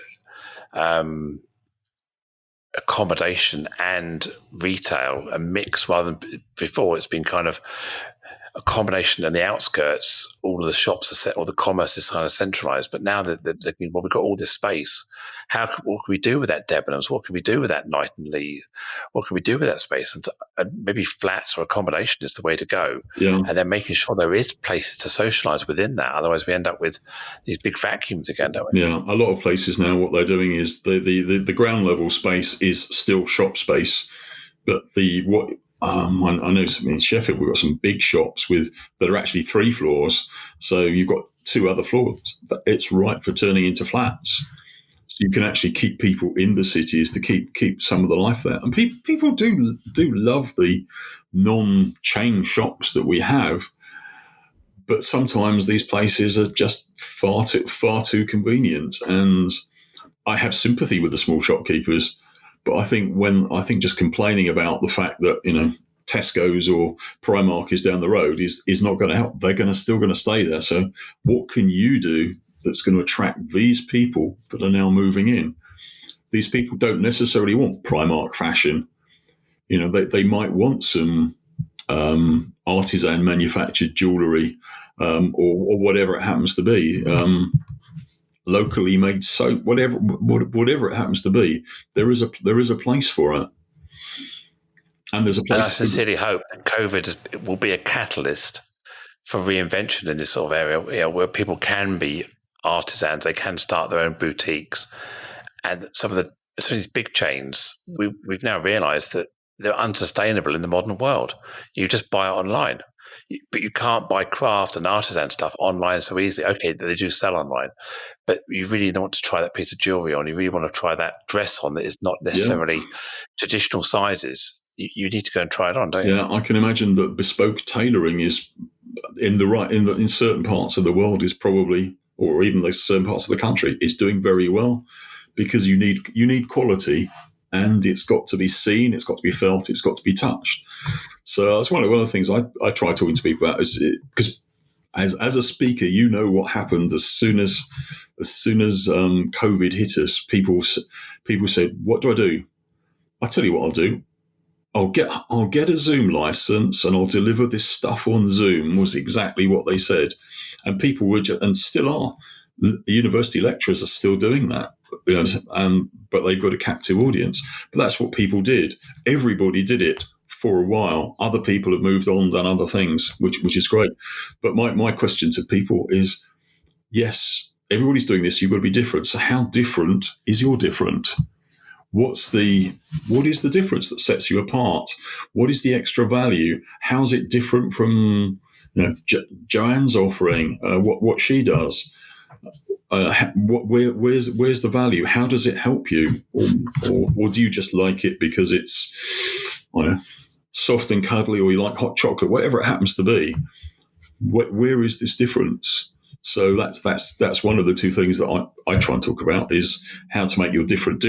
accommodation and retail, a mix, rather than before it's been kind of a combination on the outskirts. All of the shops are set, all the commerce is kind of centralised. But now they're thinking, well, we've got all this space. What can we do with that Debenhams? What can we do with that Knight and Lee? What can we do with that space? And maybe flats or a combination is the way to go. Yeah. And then making sure there is places to socialise within that. Otherwise, we end up with these big vacuums again, don't we? Yeah, a lot of places now, what they're doing is the ground level space is still shop space, but I know in Sheffield we've got some big shops that are actually 3 floors, so you've got 2 other floors. It's right for turning into flats, so you can actually keep people in the cities to keep some of the life there. And people do love the non-chain shops that we have, but sometimes these places are just far too convenient. And I have sympathy with the small shopkeepers. But I think just complaining about the fact that Tesco's or Primark is down the road is not going to help. They're still going to stay there. So what can you do that's going to attract these people that are now moving in? These people don't necessarily want Primark fashion. They might want some artisan manufactured jewellery or whatever it happens to be. locally made soap, whatever it happens to be. There is a place for it, and there's a And I place. sincerely hope that COVID will be a catalyst for reinvention in this sort of area, where people can be artisans, they can start their own boutiques, and some of these big chains, we've now realised that they're unsustainable in the modern world. You just buy it online, but you can't buy craft and artisan stuff online so easily. Okay, they do sell online, but you really don't want to try that piece of jewelry on. You really want to try that dress on that is not necessarily traditional sizes. You need to go and try it on, don't you? Yeah, I can imagine that bespoke tailoring is in certain parts of the world is probably, or even the certain parts of the country, is doing very well, because you need quality, and it's got to be seen, it's got to be felt, it's got to be touched. So that's one of the things I try talking to people about, is because as a speaker, you know what happened as soon as COVID hit us. People said, "What do I do?" I tell you what I'll do. I'll get a Zoom license and I'll deliver this stuff on Zoom, was exactly what they said. And people were and still are. The university lecturers are still doing that, but they've got a captive audience. But that's what people did. Everybody did it for a while. Other people have moved on, done other things, which is great. But my question to people is, yes, everybody's doing this. You've got to be different. So how different is your different? What is the difference that sets you apart? What is the extra value? How's it different from Joanne's offering? What she does? Where's the value? How does it help you? Or do you just like it because it's soft and cuddly, or you like hot chocolate? Whatever it happens to be, where is this difference? So that's one of the two things that I try and talk about, is how to make your different.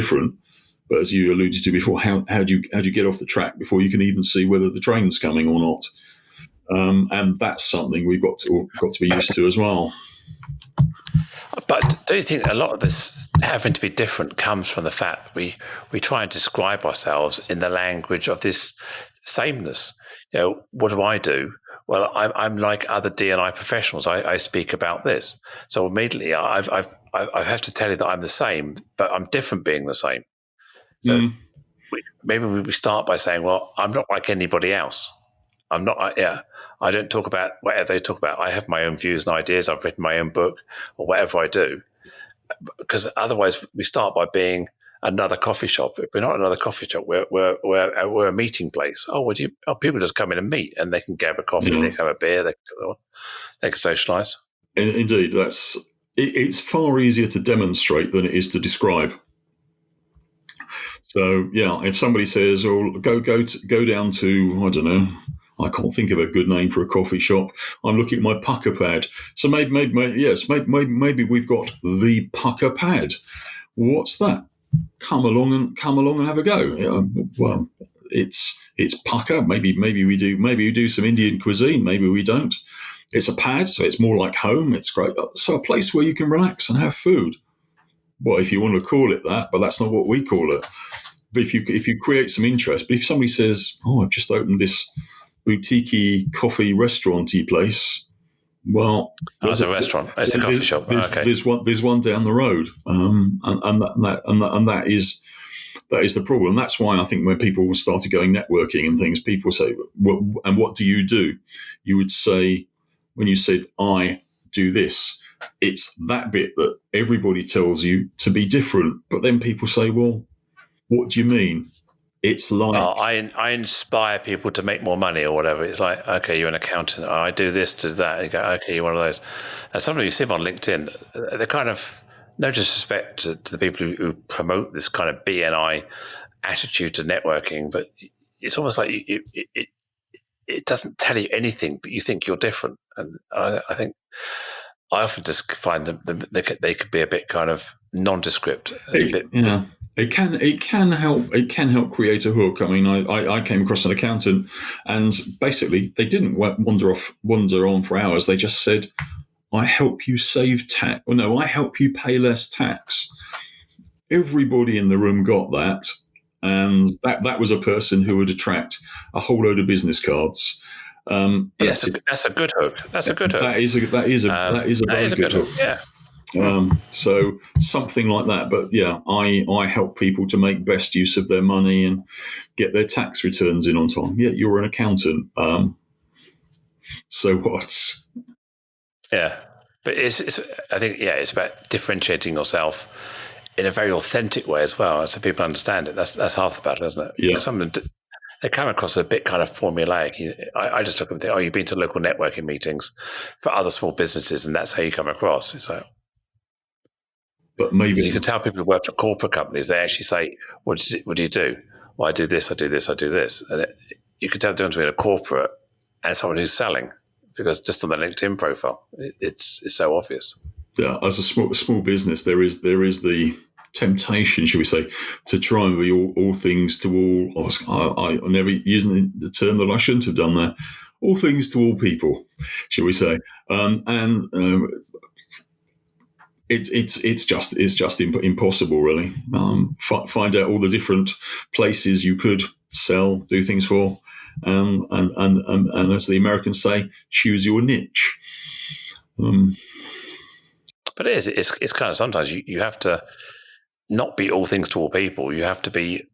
But as you alluded to before, how do you get off the track before you can even see whether the train's coming or not? And that's something we've got to be used to as well. But do you think a lot of this having to be different comes from the fact we try and describe ourselves in the language of this sameness? What do I do? Well, I'm like other D&I professionals. I speak about this, so immediately I have to tell you that I'm the same, but I'm different being the same. So maybe we start by saying, well, I'm not like anybody else. I'm not, I don't talk about whatever they talk about. I have my own views and ideas. I've written my own book, or whatever I do. Because otherwise we start by being another coffee shop. We're not another coffee shop. We're a meeting place. People just come in and meet, and they can grab a coffee, they can have a beer, they can socialise. Indeed, it's far easier to demonstrate than it is to describe. So if somebody says, "Oh, go down to, I don't know, I can't think of a good name for a coffee shop. I'm looking at my pucker pad." So maybe we've got the pucker pad. What's that? Come along and have a go. Well, it's pucker. Maybe we do some Indian cuisine. Maybe we don't. It's a pad, so it's more like home. It's great. So a place where you can relax and have food. Well, if you want to call it that, but that's not what we call it. But if you create some interest, but if somebody says, "Oh, I've just opened this boutique coffee restaurant-y place," well, it's a restaurant. It's a coffee shop. There's one down the road, and that is the problem. That's why I think when people started going networking and things, people say, "And what do you do?" You would say, when you said, "I do this," it's that bit that everybody tells you to be different. But then people say, "Well, what do you mean?" It's like, I inspire people to make more money or whatever. It's like, okay, you're an accountant. Oh, I do this, do that. You go, okay, you're one of those. And sometimes you see them on LinkedIn. They're kind of, no disrespect to the people who promote this kind of BNI attitude to networking, but it's almost like it doesn't tell you anything, but you think you're different. And I think I often just find them they could be a bit kind of nondescript. It can help create a hook. I mean, I came across an accountant, and basically they didn't wander on for hours. They just said, "I help you save tax." Or no, "I help you pay less tax." Everybody in the room got that, and that was a person who would attract a whole load of business cards. Yes, that's a good hook. That's a good hook. That is a very good hook. Yeah. So something like that. But yeah, I help people to make best use of their money and get their tax returns in on time. Yeah, you're an accountant. So what? Yeah, but it's I think it's about differentiating yourself in a very authentic way as well, so people understand it. That's half the battle, isn't it? Yeah. Because some of them they come across a bit kind of formulaic. I just look at them and think, oh, you've been to local networking meetings for other small businesses, and that's how you come across. It's like, but maybe you can tell people who work for corporate companies, they actually say, what do you do? Well, I do this, I do this, I do this. And you can tell the difference between a corporate and someone who's selling, because just on the LinkedIn profile, it's so obvious. Yeah, as a small business, there is the temptation, shall we say, to try and be all things to all. I never using the term that I shouldn't have done there. All things to all people, shall we say? It's just impossible, really. Find out all the different places you could sell, do things for, and as the Americans say, choose your niche. But it's kind of sometimes you have to not be all things to all people. You have to be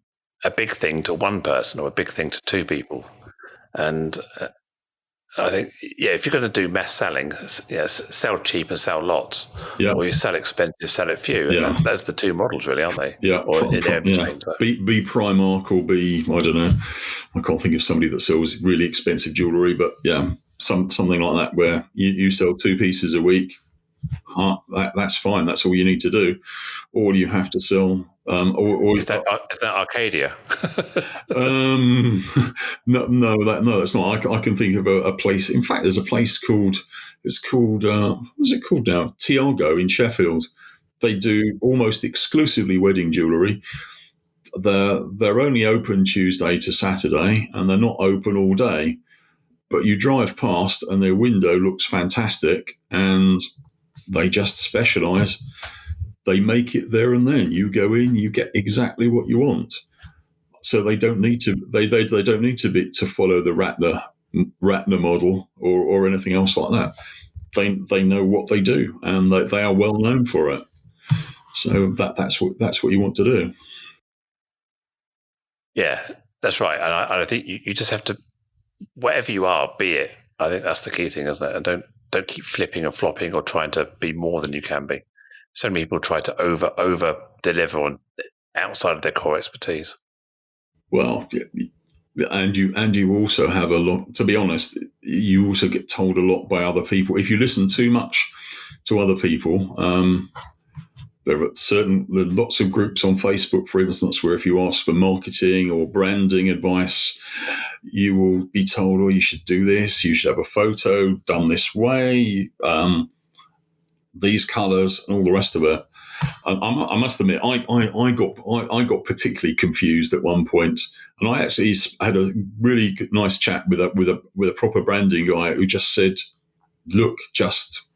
a big thing to one person or a big thing to two people. And I think, if you're going to do mass selling, sell cheap and sell lots, or you sell expensive, sell it few. And that's the two models, really, aren't they? Yeah, or in between. So. Be Primark or be, I don't know, I can't think of somebody that sells really expensive jewellery, but something like that where you sell 2 pieces a week. That's fine. That's all you need to do. All you have to sell. Is that Arcadia? No, that's not. I can think of a place. In fact, there's a place called what's it called now? Tiago in Sheffield. They do almost exclusively wedding jewellery. They're only open Tuesday to Saturday, and they're not open all day. But you drive past, and their window looks fantastic, and they just specialise. They make it there and then. You go in, you get exactly what you want. So they don't need to. They don't need to follow the Ratner model or anything else like that. They know what they do, and they are well known for it. So that's what you want to do. Yeah, that's right. And I think you just have to, whatever you are, be it. I think that's the key thing, isn't it? And don't keep flipping and flopping or trying to be more than you can be. So many people try to over deliver on outside of their core expertise. Well, and you also have a lot. To be honest, you also get told a lot by other people. If you listen too much to other people, there are lots of groups on Facebook, for instance, where if you ask for marketing or branding advice, you will be told, "Oh, you should do this. You should have a photo done this way, these colours, and all the rest of it." I must admit, I got particularly confused at one point, and I actually had a really nice chat with a proper branding guy who just said, "Look, just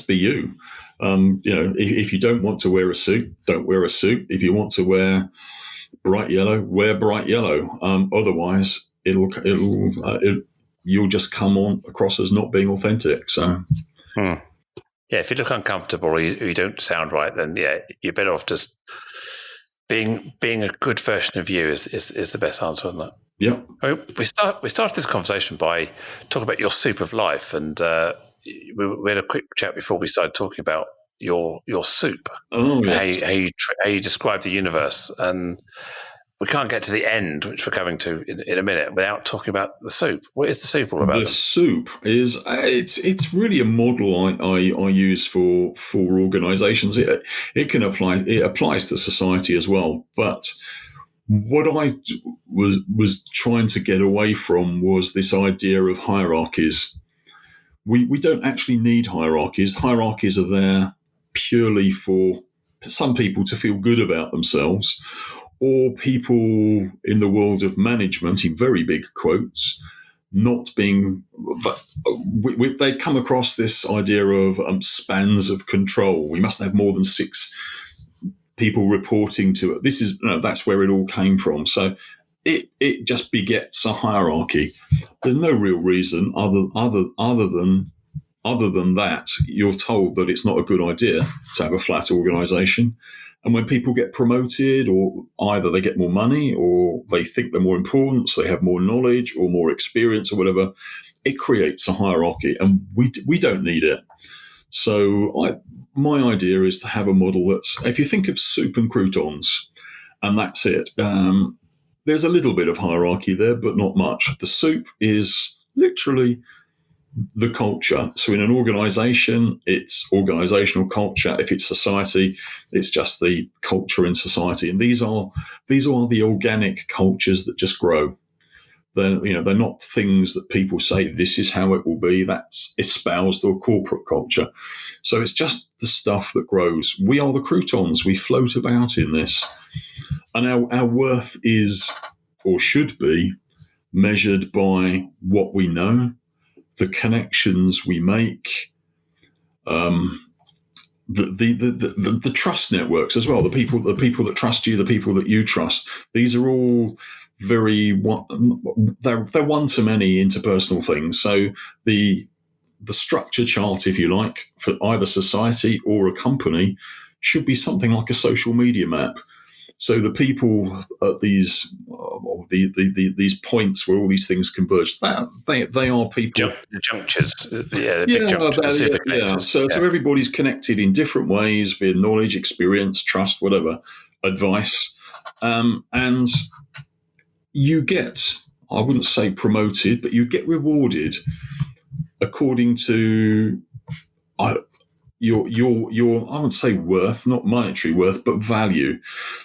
be you. If you don't want to wear a suit, don't wear a suit. If you want to wear bright yellow, wear bright yellow. Otherwise, you'll just come on across as not being authentic." So. Yeah, if you look uncomfortable or you don't sound right, then you're better off just being a good version of you is the best answer, isn't it? Yeah. I mean, we started this conversation by talking about your soup of life, and we had a quick chat before we started talking about your soup. Oh, yes. How you describe the universe, and we can't get to the end, which we're coming to in a minute, without talking about the soup. What is the soup all about? The soup is it's really a model I use for organisations. It applies to society as well. But what I was trying to get away from was this idea of hierarchies. We don't actually need hierarchies. Hierarchies are there purely for some people to feel good about themselves, or people in the world of management, in very big quotes, not being. They come across this idea of spans of control. We must have more than 6 people reporting to it. That's where it all came from. So it just begets a hierarchy. There's no real reason other than other than that, you're told that it's not a good idea to have a flat organisation. And when people get promoted, or either they get more money or they think they're more important, so they have more knowledge or more experience or whatever, it creates a hierarchy, and we don't need it. So my idea is to have a model that's, if you think of soup and croutons, and that's it. There's a little bit of hierarchy there, but not much. The soup is literally the culture. So in an organisation, it's organisational culture. If it's society, it's just the culture in society. And these are the organic cultures that just grow. They're not things that people say, this is how it will be. That's espoused or corporate culture. So it's just the stuff that grows. We are the croutons. We float about in this. And our worth is, or should be, measured by what we know, the connections we make, the trust networks as well. The people that trust you, the people that you trust. These are all they're one to many interpersonal things. So the structure chart, if you like, for either society or a company should be something like a social media map. So the people at these points where all these things converge, they are people. The junctures, the big junctures, super connectors. So everybody's connected in different ways via knowledge, experience, trust, whatever, advice, and you get, I wouldn't say promoted, but you get rewarded according to your I wouldn't say worth, not monetary worth, but value.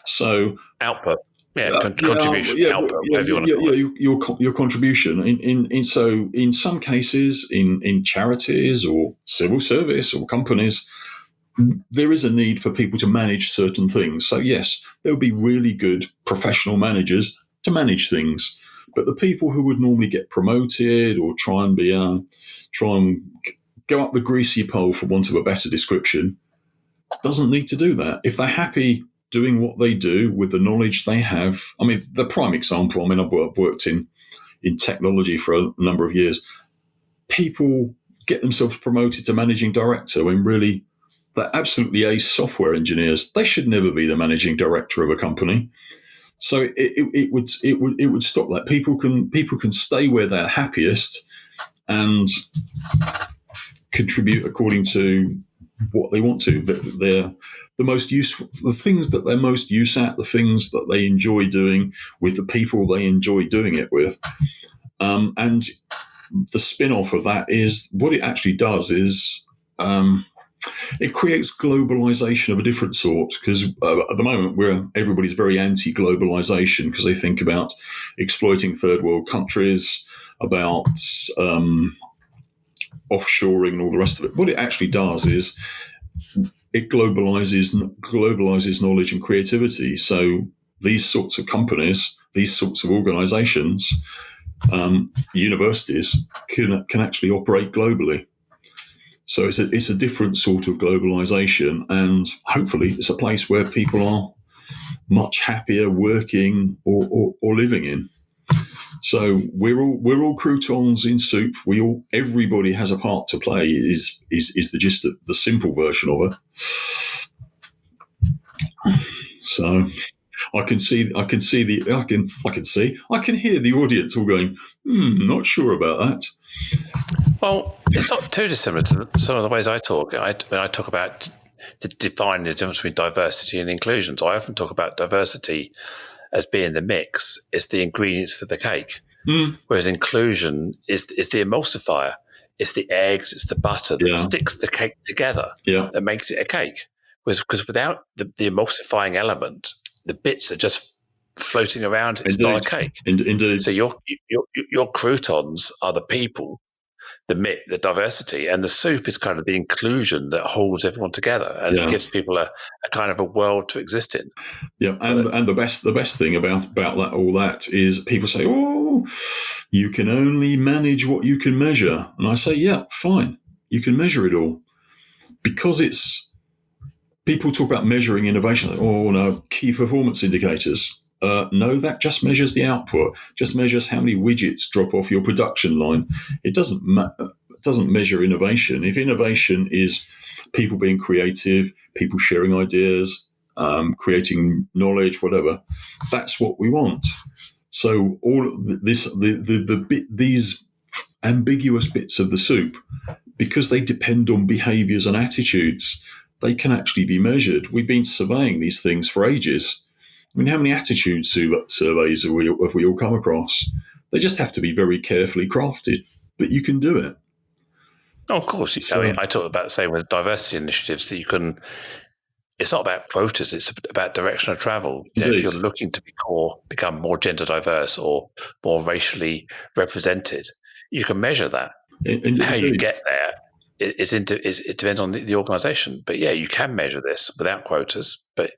So output, contribution, output, whatever you want to call it. Your contribution. In some cases, in charities or civil service or companies, there is a need for people to manage certain things. So yes, there will be really good professional managers to manage things, but the people who would normally get promoted or try and go up the greasy pole, for want of a better description, doesn't need to do that. If they're happy doing what they do with the knowledge they have, I mean, the prime example, I've worked in technology for a number of years. People get themselves promoted to managing director when really they're absolutely ace software engineers. They should never be the managing director of a company. So it would stop that. People can stay where they're happiest and contribute according to what they want to. They're the most useful, the things that they're most use at, the things that they enjoy doing with the people they enjoy doing it with. And the spin-off of that is, what it actually does is it creates globalization of a different sort, because at the moment everybody's very anti-globalization because they think about exploiting third world countries, about offshoring and all the rest of it. What it actually does is it globalizes knowledge and creativity. So these sorts of companies, these sorts of organizations, universities can actually operate globally. So it's a different sort of globalization, and hopefully it's a place where people are much happier working or living in. So we're all croutons in soup. Everybody has a part to play. Is the gist of the simple version of it. So I can hear the audience all going, not sure about that. Well, it's not too dissimilar to some of the ways I talk. When I talk about defining the difference between diversity and inclusion, so I often talk about diversity as being the mix. It's the ingredients for the cake. Whereas inclusion is the emulsifier. It's the eggs, it's the butter that sticks the cake together, that makes it a cake. Because without the emulsifying element, the bits are just floating around. It's not a cake. Indeed. So your croutons are the people, the diversity, and the soup is kind of the inclusion that holds everyone together and gives people a kind of a world to exist in. Yeah, and the best thing about that is people say, "Oh, you can only manage what you can measure," and I say, "Yeah, fine, you can measure it all," because it's people talk about measuring innovation. Like, oh no, key performance indicators. No, that just measures the output. Just measures how many widgets drop off your production line. It doesn't matter. doesn't measure innovation. If innovation is people being creative, people sharing ideas, creating knowledge, whatever, that's what we want. So all this, these ambiguous bits of the soup, because they depend on behaviours and attitudes, they can actually be measured. We've been surveying these things for ages. I mean, how many attitude surveys have we all come across? They just have to be very carefully crafted, but you can do it. Oh, of course. I talk about the same with diversity initiatives that you can. It's not about quotas; it's about direction of travel. If you're looking to become more gender diverse or more racially represented, you can measure that. How you get there it depends on the organisation. But yeah, you can measure this without quotas. But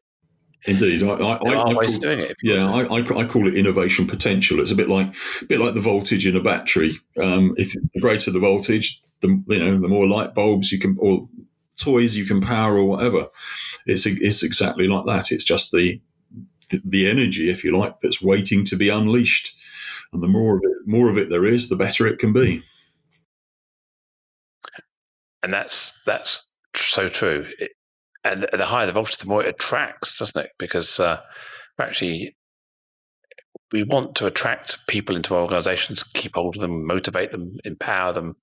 indeed, there are ways of doing it. I call it innovation potential. It's a bit like the voltage in a battery. If the greater the voltage, the more light bulbs you can, or toys you can power, or whatever. It's exactly like that. It's just the energy, if you like, that's waiting to be unleashed. And the more of it there is, the better it can be. And that's so true. And the higher the voltage, the more it attracts, doesn't it? Because we want to attract people into our organizations, keep hold of them, motivate them, empower them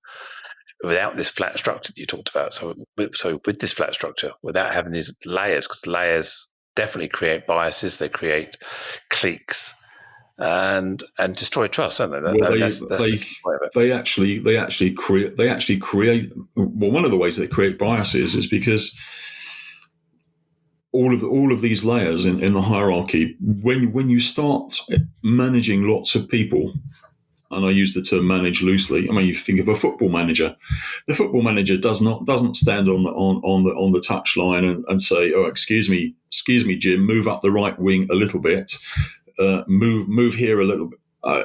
without this flat structure that you talked about. So with this flat structure, without having these layers, because layers definitely create biases, they create cliques and destroy trust, don't they? They actually create. Well, one of the ways they create biases is because all of these layers in the hierarchy, when you start managing lots of people, and I use the term manage loosely. I mean, you think of a football manager. The football manager doesn't stand on the touchline and say, "Oh, excuse me, Jim, move up the right wing a little bit, move here a little bit."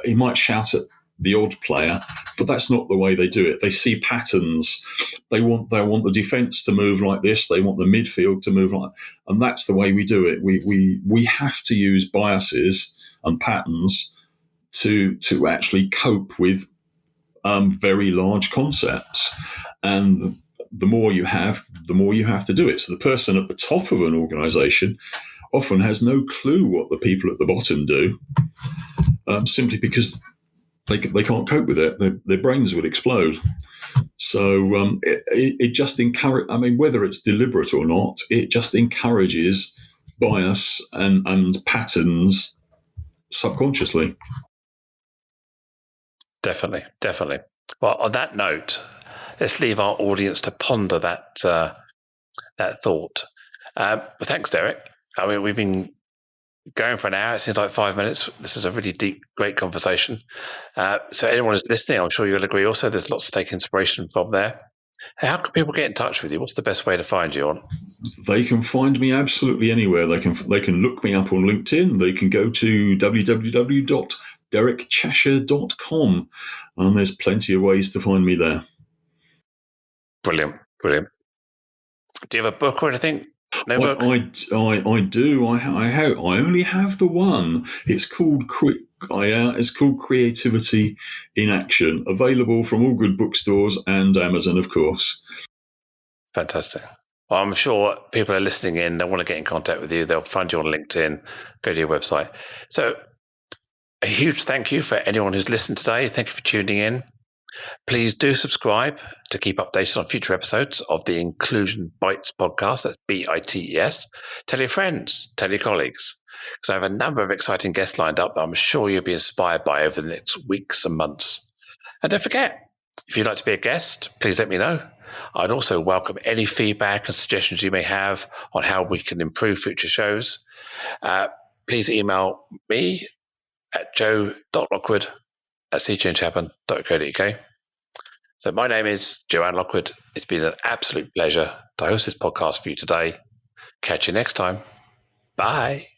He might shout at the odd player, but that's not the way they do it. They see patterns. They want the defence to move like this. They want the midfield to move like, and that's the way we do it. We have to use biases and patterns to actually cope with very large concepts. And the more you have to do it. So the person at the top of an organisation often has no clue what the people at the bottom do, simply because they can't cope with it. Their brains would explode. So it just encourages, I mean, whether it's deliberate or not, it just encourages bias and patterns subconsciously. Definitely. Well, on that note, let's leave our audience to ponder that thought. Thanks, Derek. I mean, we've been going for an hour. It seems like 5 minutes. This is a really deep, great conversation. So anyone who's listening, I'm sure you'll agree also, there's lots to take inspiration from there. How can people get in touch with you? What's the best way to find you on? They can find me absolutely anywhere. They can look me up on LinkedIn. They can go to www.derekcheshire.com, and there's plenty of ways to find me there. Brilliant. Do you have a book or anything? No book? I do. I only have the one. It's called Creativity in Action. Available from all good bookstores and Amazon, of course. Fantastic. Well, I'm sure people are listening in. They want to get in contact with you. They'll find you on LinkedIn. Go to your website. So a huge thank you for anyone who's listened today. Thank you for tuning in. Please do subscribe to keep updated on future episodes of the Inclusion Bites podcast. That's BITES. Tell your friends, tell your colleagues, because I have a number of exciting guests lined up that I'm sure you'll be inspired by over the next weeks and months. And don't forget, if you'd like to be a guest, please let me know. I'd also welcome any feedback and suggestions you may have on how we can improve future shows. Please email me at joe.lockwood@seachangehappen.co.uk. So my name is Joanne Lockwood. It's been an absolute pleasure to host this podcast for you today. Catch you next time. Bye.